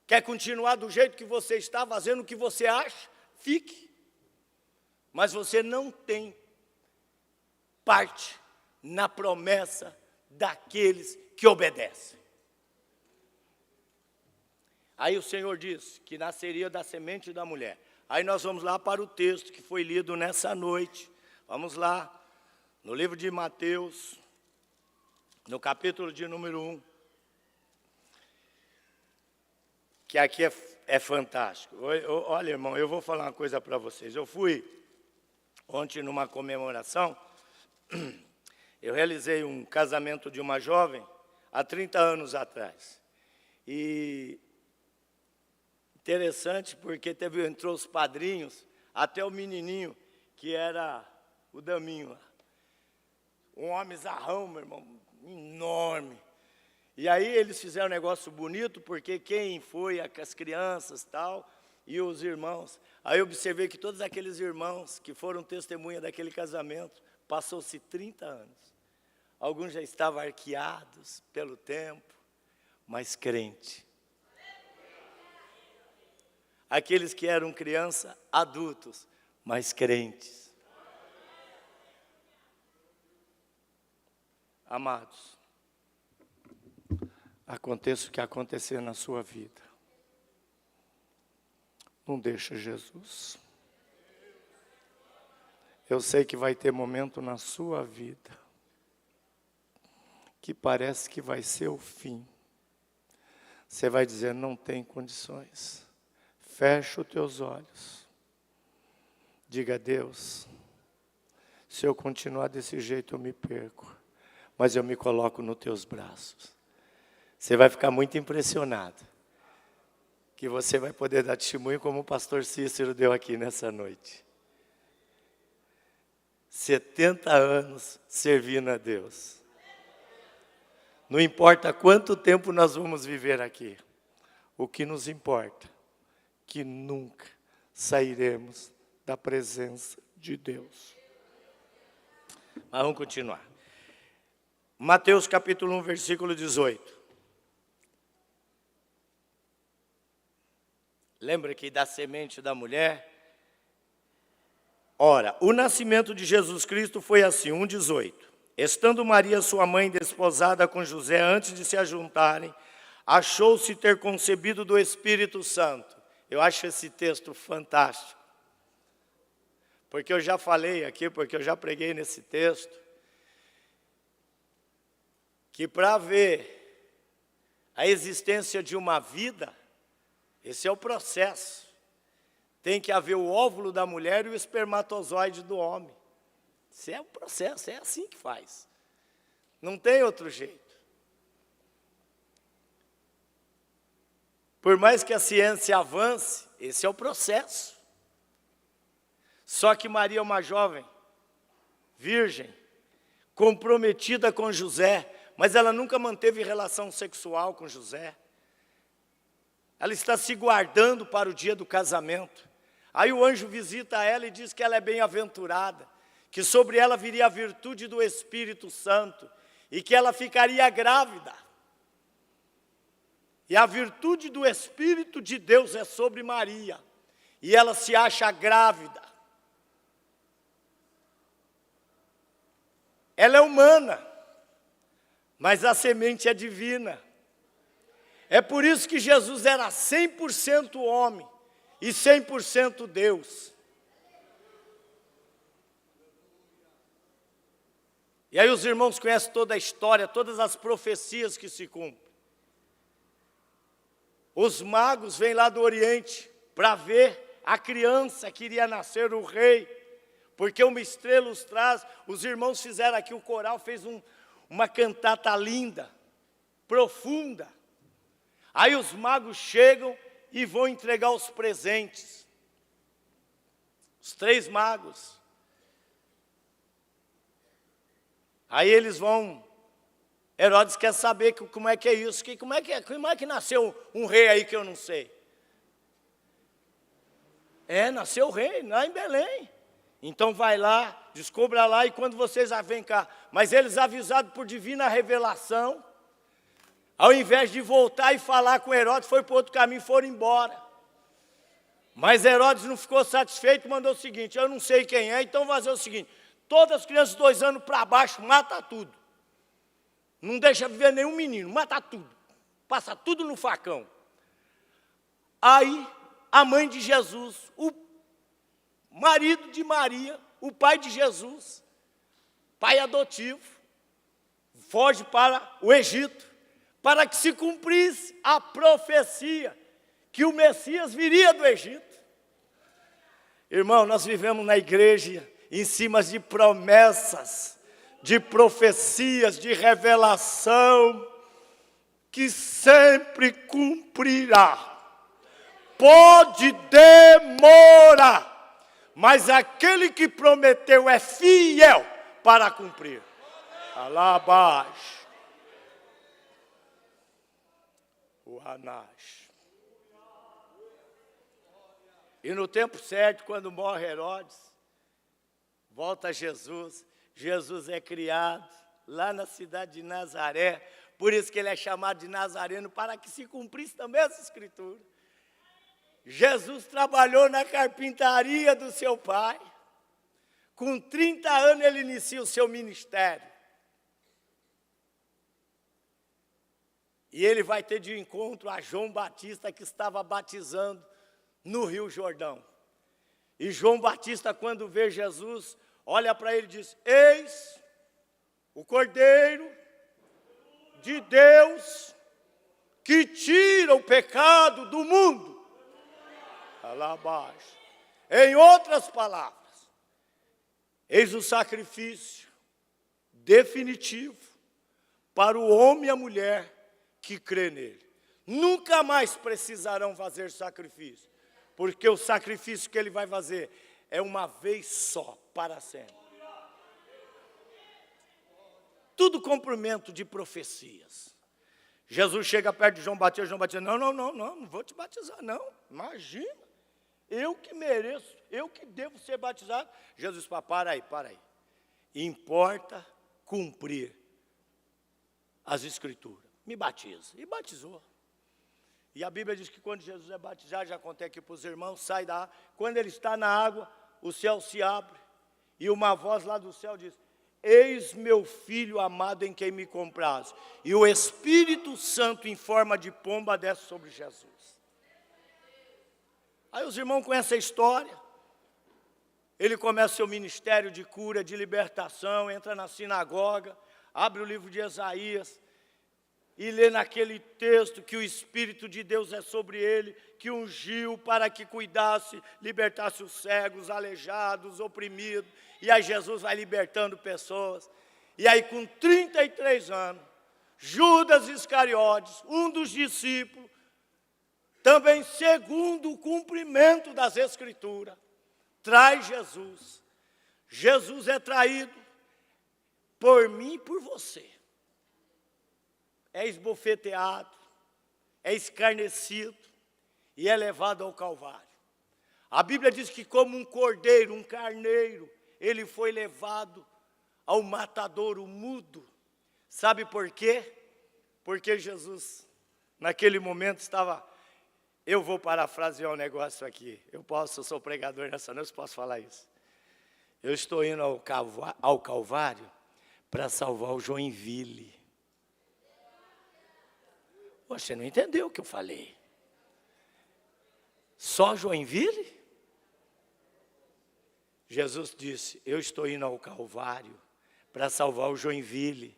Quer continuar do jeito que você está, fazendo o que você acha? Fique. Mas você não tem parte na promessa daqueles que obedecem. Aí o Senhor diz que nasceria da semente da mulher. Aí nós vamos lá para o texto que foi lido nessa noite. Vamos lá, no livro de Mateus, no capítulo de número 1. Que aqui é fantástico. Olha, irmão, eu vou falar uma coisa para vocês. Eu fui ontem numa comemoração, eu realizei um casamento de uma jovem há 30 anos atrás. E interessante porque entrou os padrinhos, até o menininho, que era o Daminho. Um homem zarrão, meu irmão, enorme. E aí eles fizeram um negócio bonito, porque quem foi, as crianças tal, e os irmãos. Aí eu observei que todos aqueles irmãos que foram testemunha daquele casamento, passou-se 30 anos. Alguns já estavam arqueados pelo tempo, mas crente. Aqueles que eram criança, adultos, mas crentes. Amados, aconteça o que acontecer na sua vida, não deixa Jesus. Eu sei que vai ter momento na sua vida que parece que vai ser o fim. Você vai dizer, não tem condições. Fecha os teus olhos. Diga a Deus, se eu continuar desse jeito eu me perco, mas eu me coloco nos teus braços. Você vai ficar muito impressionado, que você vai poder dar testemunho como o pastor Cícero deu aqui nessa noite. 70 anos servindo a Deus. Não importa quanto tempo nós vamos viver aqui, o que nos importa, que nunca sairemos da presença de Deus. Mas vamos continuar. Mateus capítulo 1, versículo 18. Lembra que da semente da mulher? Ora, o nascimento de Jesus Cristo foi assim, 1,18. Estando Maria, sua mãe, desposada com José, antes de se ajuntarem, achou-se ter concebido do Espírito Santo. Eu acho esse texto fantástico. Porque eu já falei aqui, porque eu já preguei nesse texto, que para ver a existência de uma vida, esse é o processo. Tem que haver o óvulo da mulher e o espermatozoide do homem. Esse é o processo, é assim que faz. Não tem outro jeito. Por mais que a ciência avance, esse é o processo. Só que Maria é uma jovem, virgem, comprometida com José, mas ela nunca manteve relação sexual com José. Ela está se guardando para o dia do casamento. Aí o anjo visita ela e diz que ela é bem-aventurada, que sobre ela viria a virtude do Espírito Santo e que ela ficaria grávida. E a virtude do Espírito de Deus é sobre Maria, e ela se acha grávida. ela é humana, mas a semente é divina. É por isso que Jesus era 100% homem e 100% Deus. E aí os irmãos conhecem toda a história, todas as profecias que se cumprem. Os magos vêm lá do Oriente para ver a criança que iria nascer, o rei, porque uma estrela os traz. Os irmãos fizeram aqui, o coral fez uma cantata linda, profunda. Aí os magos chegam e vão entregar os presentes. Os 3 magos. Aí eles vão, Herodes quer saber como é que é isso, como é que nasceu um rei aí que eu não sei. Nasceu o rei, lá em Belém. Então vai lá, descubra lá, e quando vocês vêm cá. Mas eles, avisados por divina revelação, ao invés de voltar e falar com Herodes, foi para outro caminho e foram embora. Mas Herodes não ficou satisfeito, mandou o seguinte: eu não sei quem é, então vou fazer o seguinte: todas as crianças 2 anos para baixo, mata tudo. Não deixa viver nenhum menino, mata tudo. Passa tudo no facão. Aí, a mãe de Jesus, o marido de Maria, o pai de Jesus, pai adotivo, foge para o Egito, para que se cumprisse a profecia que o Messias viria do Egito. Irmão, nós vivemos na igreja em cima de promessas, de profecias, de revelação, que sempre cumprirá. Pode demorar, mas aquele que prometeu é fiel para cumprir. Alabash. O Anash. E no tempo certo, quando morre Herodes, volta Jesus. Jesus é criado lá na cidade de Nazaré. Por isso que ele é chamado de Nazareno, para que se cumprisse também essa escritura. Jesus trabalhou na carpintaria do seu pai. Com 30 anos ele inicia o seu ministério. E ele vai ter de encontro a João Batista, que estava batizando no Rio Jordão. E João Batista, quando vê Jesus, olha para ele e diz: eis o Cordeiro de Deus que tira o pecado do mundo. Lá abaixo. Em outras palavras, eis o sacrifício definitivo para o homem e a mulher que crê nele. Nunca mais precisarão fazer sacrifício, porque o sacrifício que ele vai fazer é uma vez só, para sempre. Tudo cumprimento de profecias. Jesus chega perto de João Batista não vou te batizar, não. Imagina, eu que mereço, eu que devo ser batizado. Jesus fala: para aí. Importa cumprir as escrituras. Me batiza. E batizou. E a Bíblia diz que quando Jesus é batizado, já contei aqui para os irmãos, sai da água. Quando ele está na água, o céu se abre. E uma voz lá do céu diz: eis meu filho amado em quem me compraz. E o Espírito Santo em forma de pomba desce sobre Jesus. Aí os irmãos conhecem a história. Ele começa seu ministério de cura, de libertação, entra na sinagoga, abre o livro de Isaías e lê naquele texto que o Espírito de Deus é sobre ele, que ungiu para que cuidasse, libertasse os cegos, aleijados, oprimidos. E aí Jesus vai libertando pessoas. E aí com 33 anos, Judas Iscariotes, um dos discípulos, também segundo o cumprimento das Escrituras, traz Jesus. Jesus é traído por mim e por você. É esbofeteado, é escarnecido e é levado ao Calvário. A Bíblia diz que como um cordeiro, um carneiro, ele foi levado ao matadouro mudo. Sabe por quê? Porque Jesus, naquele momento, estava... Eu vou parafrasear um negócio aqui. Eu sou pregador nessa noite, posso falar isso. Eu estou indo ao Calvário para salvar o Joinville. Você não entendeu o que eu falei? Só Joinville? Jesus disse, eu estou indo ao Calvário para salvar o Joinville.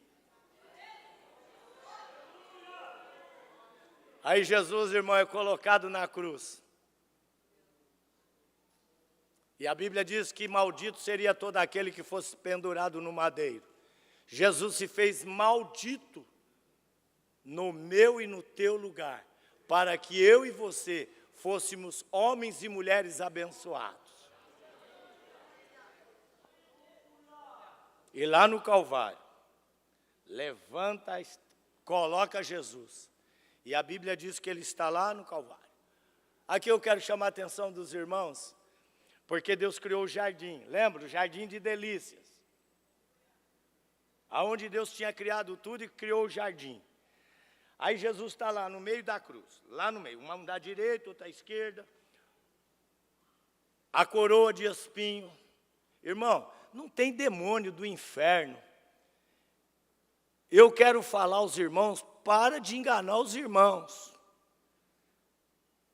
Aí Jesus, irmão, é colocado na cruz. E a Bíblia diz que maldito seria todo aquele que fosse pendurado no madeiro. Jesus se fez maldito no meu e no teu lugar, para que eu e você fôssemos homens e mulheres abençoados. E lá no Calvário, levanta, coloca Jesus. E a Bíblia diz que ele está lá no Calvário. Aqui eu quero chamar a atenção dos irmãos, porque Deus criou o jardim. Lembra? O jardim de delícias. Aonde Deus tinha criado tudo e criou o jardim. Aí Jesus está lá no meio da cruz. Lá no meio. Uma da direita, outra à esquerda. A coroa de espinho. Irmão, não tem demônio do inferno. Eu quero falar aos irmãos, para de enganar os irmãos.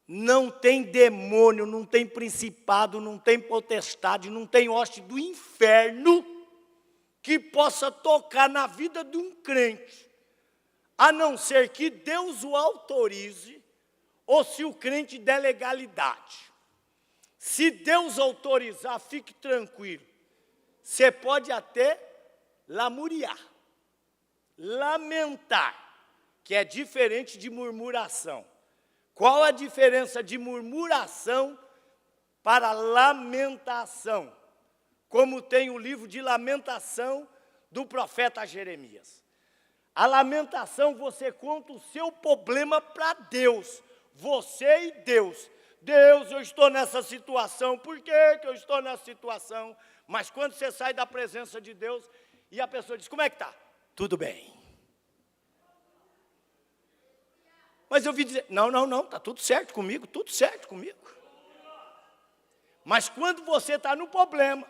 Não tem demônio, não tem principado, não tem potestade, não tem hoste do inferno que possa tocar na vida de um crente, a não ser que Deus o autorize, ou se o crente der legalidade. Se Deus autorizar, fique tranquilo. Você pode até lamuriar, lamentar, que é diferente de murmuração. Qual a diferença de murmuração para lamentação? Como tem o livro de lamentação do profeta Jeremias. A lamentação, você conta o seu problema para Deus, você e Deus. Deus, eu estou nessa situação, por que eu estou nessa situação? Mas quando você sai da presença de Deus e a pessoa diz, como é que está? Tudo bem. Mas eu vi dizer, não, está tudo certo comigo, tudo certo comigo. Mas quando você está no problema,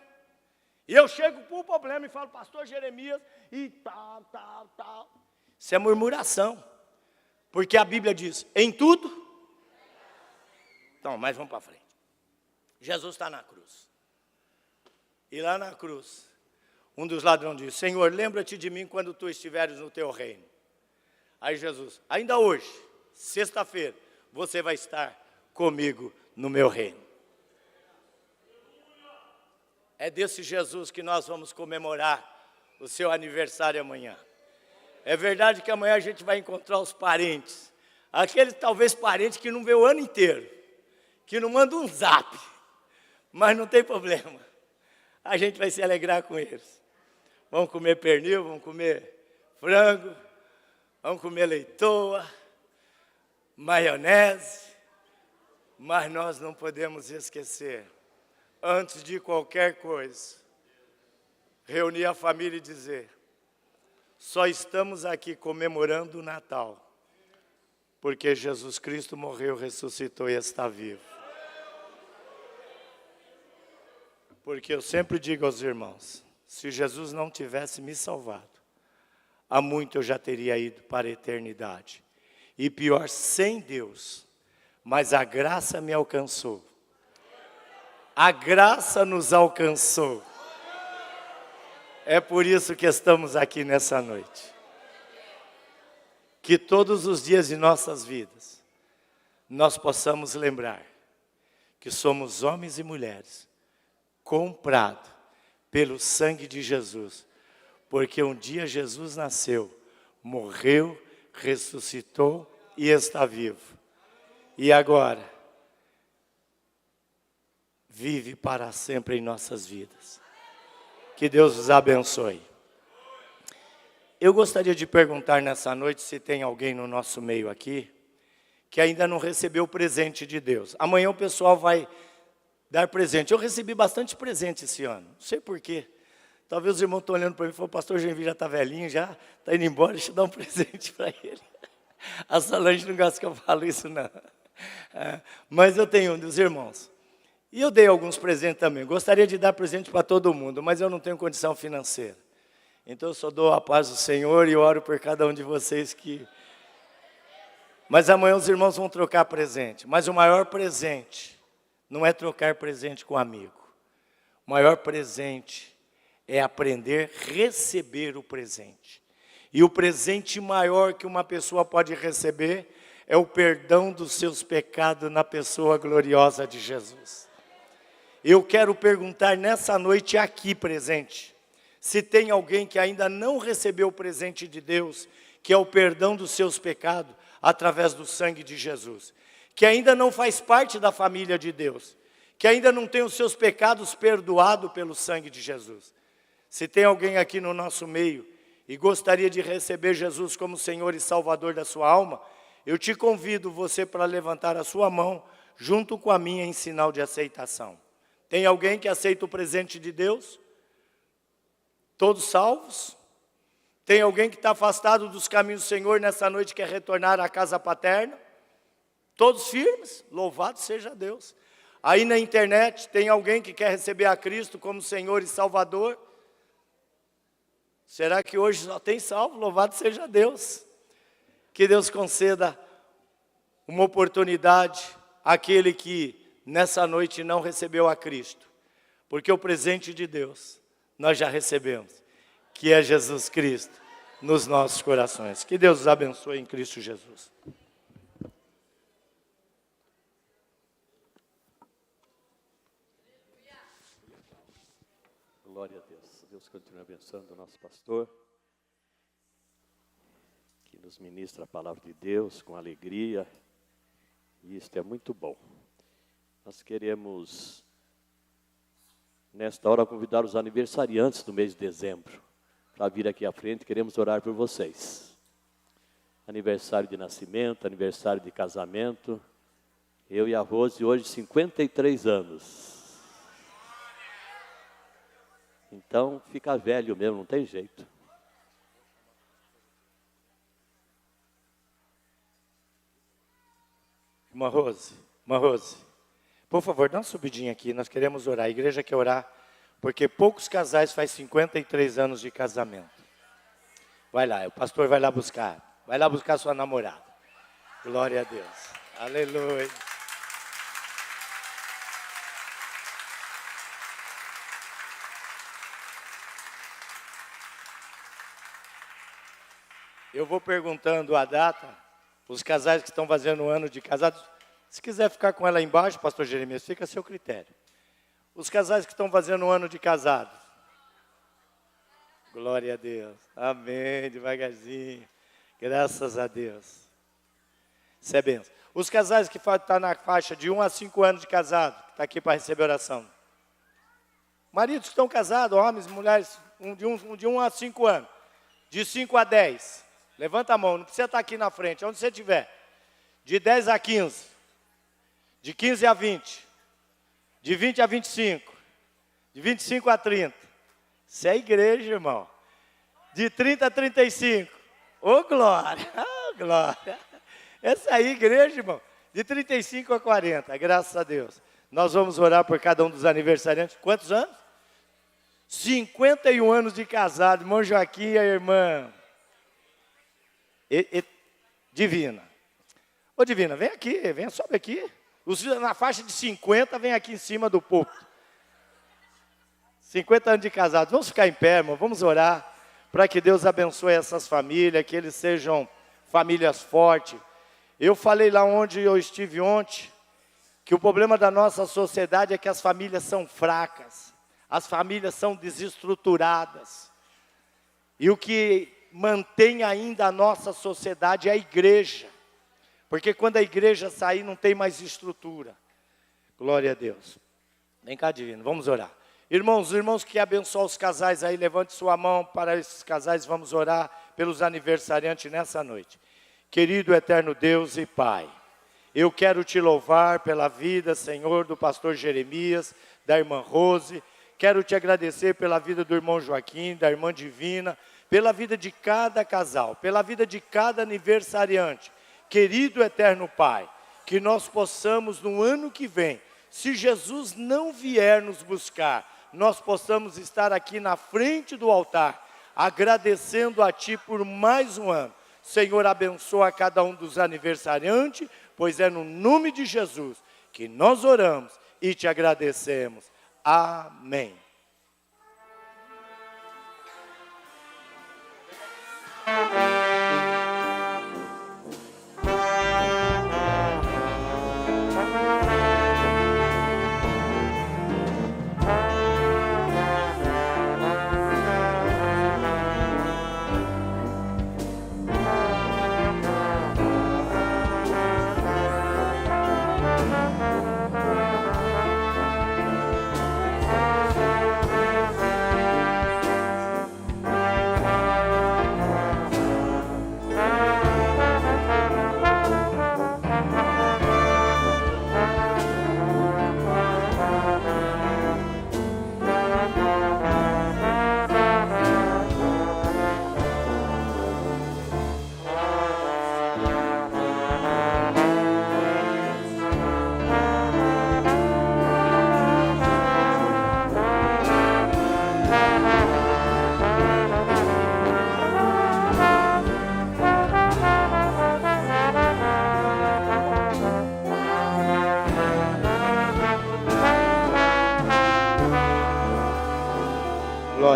e eu chego com o problema e falo, pastor Jeremias, e tal. Isso é murmuração. Porque a Bíblia diz, em tudo. Então, mas vamos para frente. Jesus está na cruz. E lá na cruz, um dos ladrões diz, Senhor, lembra-te de mim quando tu estiveres no teu reino. Aí Jesus, ainda hoje, sexta-feira, você vai estar comigo no meu reino. É desse Jesus que nós vamos comemorar o seu aniversário amanhã. É verdade que amanhã a gente vai encontrar os parentes. Aqueles talvez parentes que não vê o ano inteiro. Que não manda um zap. Mas não tem problema. A gente vai se alegrar com eles. Vamos comer pernil, vamos comer frango, vamos comer leitoa, maionese. Mas nós não podemos esquecer, antes de qualquer coisa, reunir a família e dizer, só estamos aqui comemorando o Natal, porque Jesus Cristo morreu, ressuscitou e está vivo. Porque eu sempre digo aos irmãos, se Jesus não tivesse me salvado, há muito eu já teria ido para a eternidade. E pior, sem Deus, mas a graça me alcançou. A graça nos alcançou. É por isso que estamos aqui nessa noite. Que todos os dias de nossas vidas, nós possamos lembrar que somos homens e mulheres comprados pelo sangue de Jesus. Porque um dia Jesus nasceu, morreu, ressuscitou e está vivo. E agora, vive para sempre em nossas vidas. Que Deus os abençoe. Eu gostaria de perguntar nessa noite se tem alguém no nosso meio aqui que ainda não recebeu o presente de Deus. Amanhã o pessoal vai dar presente. Eu recebi bastante presente esse ano, não sei porquê. Talvez os irmãos estão olhando para mim e falam, pastor Genvi já está velhinho, já está indo embora, deixa eu dar um presente para ele. A Solange não gosta que eu falo isso, não. Mas eu tenho um dos irmãos. E eu dei alguns presentes também. Gostaria de dar presente para todo mundo, mas eu não tenho condição financeira. Então eu só dou a paz do Senhor e oro por cada um de vocês que... Mas amanhã os irmãos vão trocar presente. Mas o maior presente não é trocar presente com amigo. O maior presente é aprender a receber o presente. E o presente maior que uma pessoa pode receber é o perdão dos seus pecados na pessoa gloriosa de Jesus. Eu quero perguntar nessa noite aqui presente, se tem alguém que ainda não recebeu o presente de Deus, que é o perdão dos seus pecados, através do sangue de Jesus, que ainda não faz parte da família de Deus, que ainda não tem os seus pecados perdoados pelo sangue de Jesus. Se tem alguém aqui no nosso meio e gostaria de receber Jesus como Senhor e Salvador da sua alma, eu te convido você para levantar a sua mão junto com a minha em sinal de aceitação. Tem alguém que aceita o presente de Deus? Todos salvos? Tem alguém que está afastado dos caminhos do Senhor nessa noite, quer retornar à casa paterna? Todos firmes? Louvado seja Deus. Aí na internet, tem alguém que quer receber a Cristo como Senhor e Salvador? Será que hoje só tem salvo? Louvado seja Deus. Que Deus conceda uma oportunidade àquele que nessa noite não recebeu a Cristo. Porque o presente de Deus nós já recebemos, que é Jesus Cristo nos nossos corações. Que Deus os abençoe em Cristo Jesus. Glória a Deus. Deus continue abençoando o nosso pastor, que nos ministra a palavra de Deus com alegria, e isto é muito bom. Nós queremos, nesta hora, convidar os aniversariantes do mês de dezembro para vir aqui à frente. Queremos orar por vocês. Aniversário de nascimento, aniversário de casamento. Eu e a Rose, hoje, 53 anos. Então, fica velho mesmo, não tem jeito. Irmã Rose, por favor, dá uma subidinha aqui, nós queremos orar. A igreja quer orar, porque poucos casais faz 53 anos de casamento. Vai lá, o pastor vai lá buscar sua namorada. Glória a Deus, aleluia. Eu vou perguntando a data, os casais que estão fazendo um ano de casados. Se quiser ficar com ela embaixo, pastor Jeremias, fica a seu critério. Os casais que estão fazendo um ano de casados. Glória a Deus. Amém, devagarzinho. Graças a Deus. Isso é bênção. Os casais que estão na faixa de 1 a 5 anos de casado, que está aqui para receber oração. Maridos que estão casados, homens, mulheres, de 1 a 5 anos. De 5 a 10. Levanta a mão, não precisa estar aqui na frente, onde você estiver. De 10 a 15. De 15 a 20. De 20 a 25. De 25 a 30. Isso é igreja, irmão. De 30 a 35. Ô, glória! Ô, glória! Essa aí, igreja, irmão. De 35 a 40, graças a Deus. Nós vamos orar por cada um dos aniversariantes. Quantos anos? 51 anos de casado. Irmão Joaquim e a irmã Divina. Ô, Divina, vem aqui, sobe aqui. Os na faixa de 50, vem aqui em cima do púlpito. 50 anos de casado. Vamos ficar em pé, irmão, vamos orar para que Deus abençoe essas famílias, que eles sejam famílias fortes. Eu falei lá onde eu estive ontem, que o problema da nossa sociedade é que as famílias são fracas, as famílias são desestruturadas. E o que mantém ainda a nossa sociedade é a igreja. Porque quando a igreja sair, não tem mais estrutura. Glória a Deus. Vem cá, divino, vamos orar. Irmãos, os irmãos que abençoam os casais aí, levante sua mão para esses casais, vamos orar pelos aniversariantes nessa noite. Querido eterno Deus e Pai, eu quero te louvar pela vida, Senhor, do pastor Jeremias, da irmã Rose. Quero te agradecer pela vida do irmão Joaquim, da irmã Divina, pela vida de cada casal, pela vida de cada aniversariante. Querido eterno Pai, que nós possamos no ano que vem, se Jesus não vier nos buscar, nós possamos estar aqui na frente do altar, agradecendo a Ti por mais um ano. Senhor, abençoa cada um dos aniversariantes, pois é no nome de Jesus que nós oramos e te agradecemos. Amém.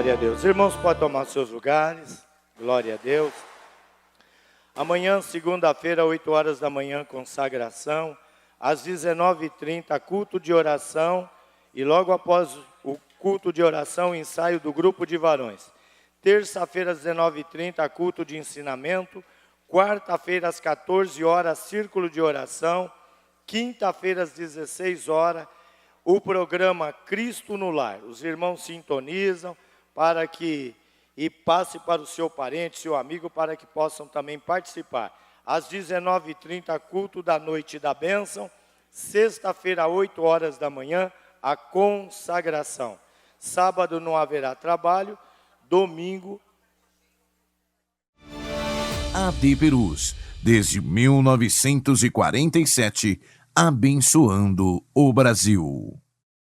Glória a Deus. Irmãos, podem tomar seus lugares. Glória a Deus. Amanhã, segunda-feira, 8 horas da manhã, consagração. Às 19h30, culto de oração. E logo após o culto de oração, ensaio do grupo de varões. Terça-feira, às 19h30, culto de ensinamento. Quarta-feira, às 14 horas, círculo de oração. Quinta-feira, às 16 horas, o programa Cristo no Lar. Os irmãos sintonizam para que, e passe para o seu parente, seu amigo, para que possam também participar. Às 19h30, culto da noite da bênção. Sexta-feira, 8 horas da manhã, a consagração. Sábado não haverá trabalho. Domingo. AD Perus, desde 1947, abençoando o Brasil.